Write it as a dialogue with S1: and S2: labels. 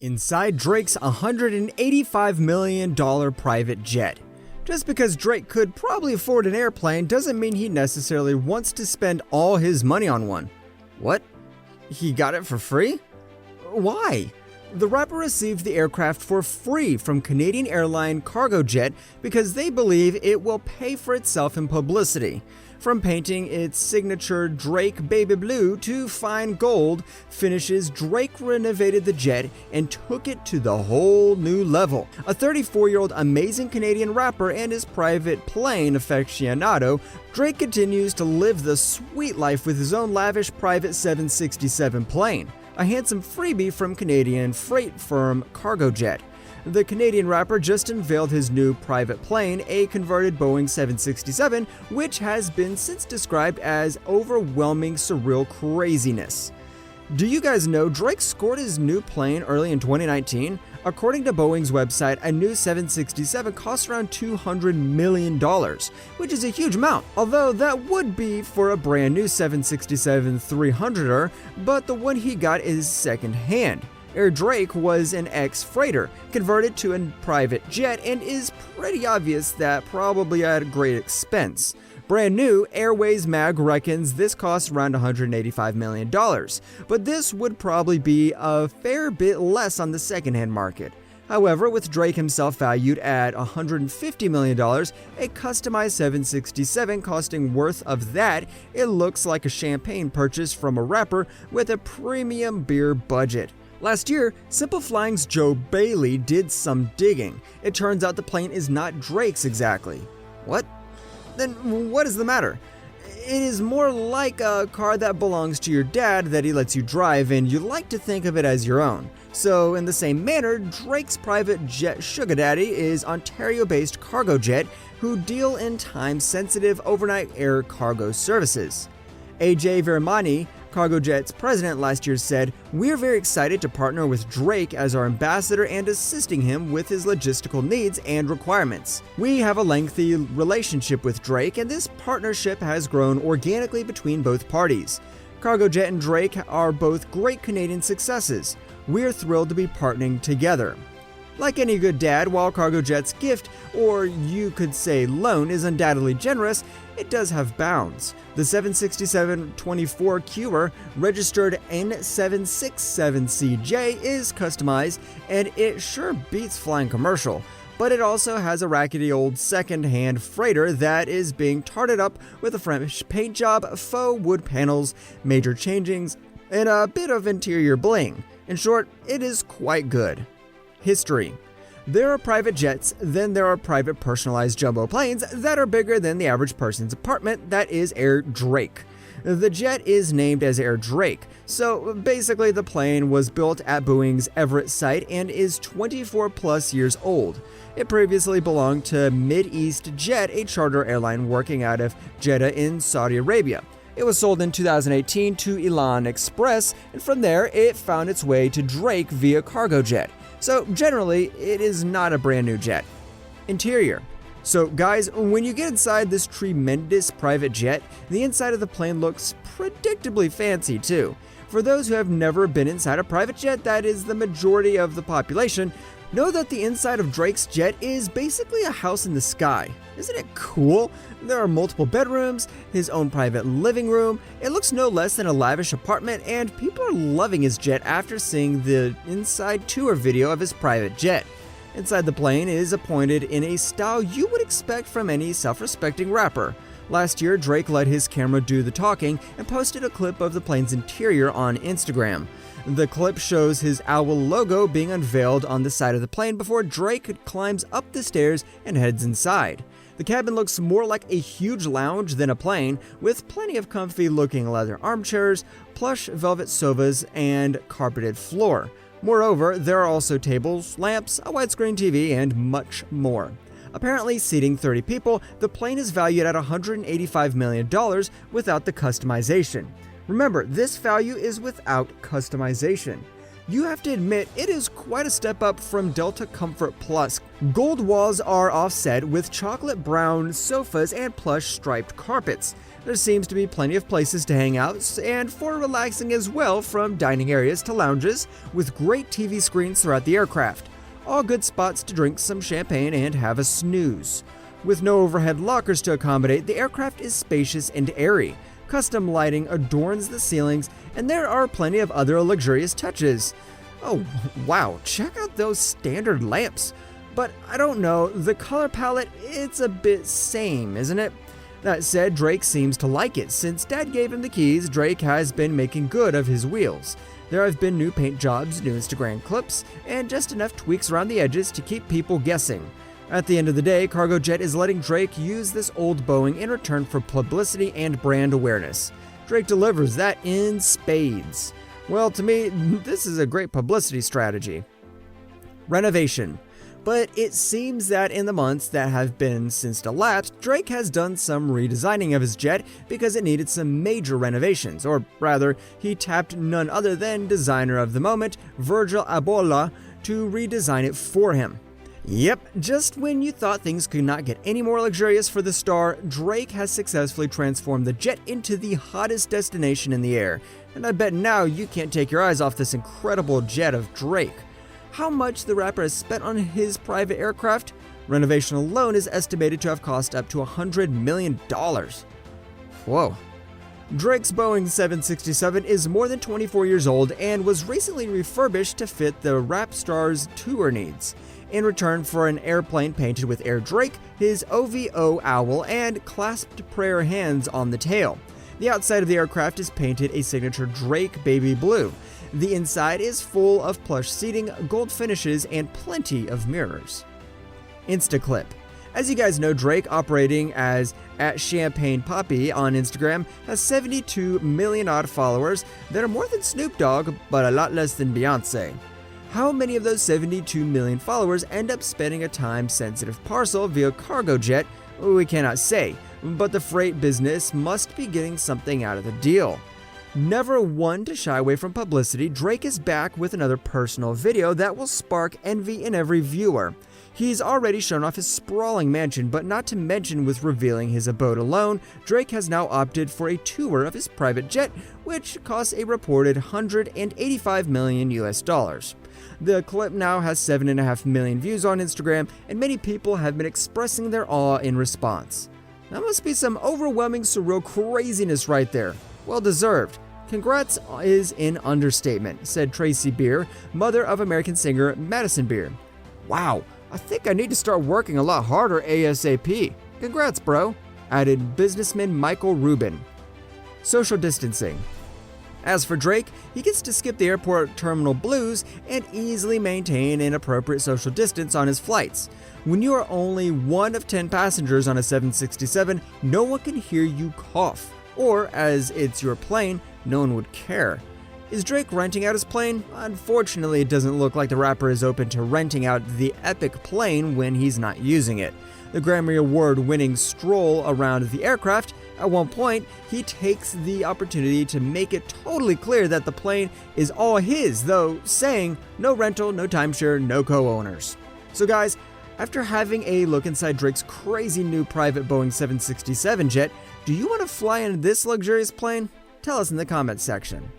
S1: Inside Drake's $185 million private jet. Just because Drake could probably afford an airplane doesn't mean he necessarily wants to spend all his money on one. What? He got it for free? Why? The rapper received the aircraft for free from Canadian airline Cargojet because they believe it will pay for itself in publicity. From painting its signature Drake baby blue to fine gold finishes, Drake renovated the jet and took it to the whole new level. A 34-year-old amazing Canadian rapper and his private plane aficionado, Drake continues to live the sweet life with his own lavish private 767 plane, a handsome freebie from Canadian freight firm Cargojet. The Canadian rapper just unveiled his new private plane, a converted Boeing 767, which has been since described as overwhelming surreal craziness. Do you guys know Drake scored his new plane early in 2019? According to Boeing's website, a new 767 costs around $200 million, which is a huge amount, although that would be for a brand new 767-300er, but the one he got is second-hand. Air Drake was an ex-freighter, converted to a private jet, and is pretty obvious that probably at a great expense. Brand new, Airways Mag reckons this costs around $185 million, but this would probably be a fair bit less on the secondhand market. However, with Drake himself valued at $150 million, a customized 767 costing worth of that, it looks like a champagne purchase from a rapper with a premium beer budget. Last year, Simple Flying's Joe Bailey did some digging. It turns out the plane is not Drake's exactly. What? Then what is the matter? It is more like a car that belongs to your dad that he lets you drive, and you like to think of it as your own. So in the same manner, Drake's private jet sugar daddy is Ontario-based Cargojet, who deal in time-sensitive overnight air cargo services. AJ Veramani, Cargojet's president, last year said, "We're very excited to partner with Drake as our ambassador and assisting him with his logistical needs and requirements. We have a lengthy relationship with Drake, and this partnership has grown organically between both parties. Cargojet and Drake are both great Canadian successes. We're thrilled to be partnering together." Like any good dad, while Cargojet's gift, or you could say loan, is undoubtedly generous, it does have bounds. The 767-24Qer, registered N767CJ, is customized, and it sure beats flying commercial. But it also has a rackety old second-hand freighter that is being tarted up with a French paint job, faux wood panels, major changings, and a bit of interior bling. In short, it is quite good. History. There are private jets, then there are private personalized jumbo planes that are bigger than the average person's apartment. That is Air Drake. The jet is named as Air Drake, so basically the plane was built at Boeing's Everett site and is 24 plus years old. It previously belonged to Mid-East Jet, a charter airline working out of Jeddah in Saudi Arabia. It was sold in 2018 to Elan Express, and from there it found its way to Drake via Cargojet. So generally, it is not a brand new jet. Interior. So guys, when you get inside this tremendous private jet, the inside of the plane looks predictably fancy too. For those who have never been inside a private jet, that is the majority of the population, know that the inside of Drake's jet is basically a house in the sky. Isn't it cool? There are multiple bedrooms, his own private living room. It looks no less than a lavish apartment, and people are loving his jet after seeing the inside tour video of his private jet. Inside the plane is appointed in a style you would expect from any self-respecting rapper. Last year, Drake let his camera do the talking and posted a clip of the plane's interior on Instagram. The clip shows his owl logo being unveiled on the side of the plane before Drake climbs up the stairs and heads inside. The cabin looks more like a huge lounge than a plane, with plenty of comfy-looking leather armchairs, plush velvet sofas, and carpeted floor. Moreover, there are also tables, lamps, a widescreen TV, and much more. Apparently seating 30 people, the plane is valued at $185 million without the customization. Remember, this value is without customization. You have to admit, it is quite a step up from Delta Comfort Plus. Gold walls are offset with chocolate brown sofas and plush striped carpets. There seems to be plenty of places to hang out and for relaxing as well, from dining areas to lounges, with great TV screens throughout the aircraft. All good spots to drink some champagne and have a snooze. With no overhead lockers to accommodate, the aircraft is spacious and airy. Custom lighting adorns the ceilings, and there are plenty of other luxurious touches. Oh, wow, check out those standard lamps. But I don't know, the color palette, it's a bit same, isn't it? That said, Drake seems to like it. Since Dad gave him the keys, Drake has been making good of his wheels. There have been new paint jobs, new Instagram clips, and just enough tweaks around the edges to keep people guessing. At the end of the day, Cargojet is letting Drake use this old Boeing in return for publicity and brand awareness. Drake delivers that in spades. Well, to me, this is a great publicity strategy. Renovation. But it seems that in the months that have been since elapsed, Drake has done some redesigning of his jet because it needed some major renovations, or rather, he tapped none other than designer of the moment, Virgil Abloh, to redesign it for him. Yep, just when you thought things could not get any more luxurious for the star, Drake has successfully transformed the jet into the hottest destination in the air. And I bet now you can't take your eyes off this incredible jet of Drake. How much the rapper has spent on his private aircraft? Renovation alone is estimated to have cost up to $100 million. Whoa. Drake's Boeing 767 is more than 24 years old and was recently refurbished to fit the rap star's tour needs. In return for an airplane painted with Air Drake, his OVO owl, and clasped prayer hands on the tail. The outside of the aircraft is painted a signature Drake baby blue. The inside is full of plush seating, gold finishes, and plenty of mirrors. Instaclip. As you guys know, Drake, operating as @ChampagnePoppy on Instagram, has 72 million odd followers that are more than Snoop Dogg, but a lot less than Beyonce. How many of those 72 million followers end up spending a time-sensitive parcel via Cargojet? We cannot say, but the freight business must be getting something out of the deal. Never one to shy away from publicity, Drake is back with another personal video that will spark envy in every viewer. He's already shown off his sprawling mansion, but not to mention with revealing his abode alone, Drake has now opted for a tour of his private jet, which costs a reported $185 million US. The clip now has 7.5 million views on Instagram, and many people have been expressing their awe in response. That must be some overwhelming surreal craziness right there. Well deserved. Congrats is an understatement, said Tracy Beer, mother of American singer Madison Beer. Wow, I think I need to start working a lot harder ASAP. Congrats, bro, added businessman Michael Rubin. Social distancing. As for Drake, he gets to skip the airport terminal blues and easily maintain an appropriate social distance on his flights. When you are only one of 10 passengers on a 767, no one can hear you cough. Or, as it's your plane, no one would care. Is Drake renting out his plane? Unfortunately, it doesn't look like the rapper is open to renting out the epic plane when he's not using it. The Grammy Award-winning stroll around the aircraft, at one point, he takes the opportunity to make it totally clear that the plane is all his, though saying no rental, no timeshare, no co-owners. So guys, after having a look inside Drake's crazy new private Boeing 767 jet, do you want to fly in this luxurious plane? Tell us in the comments section.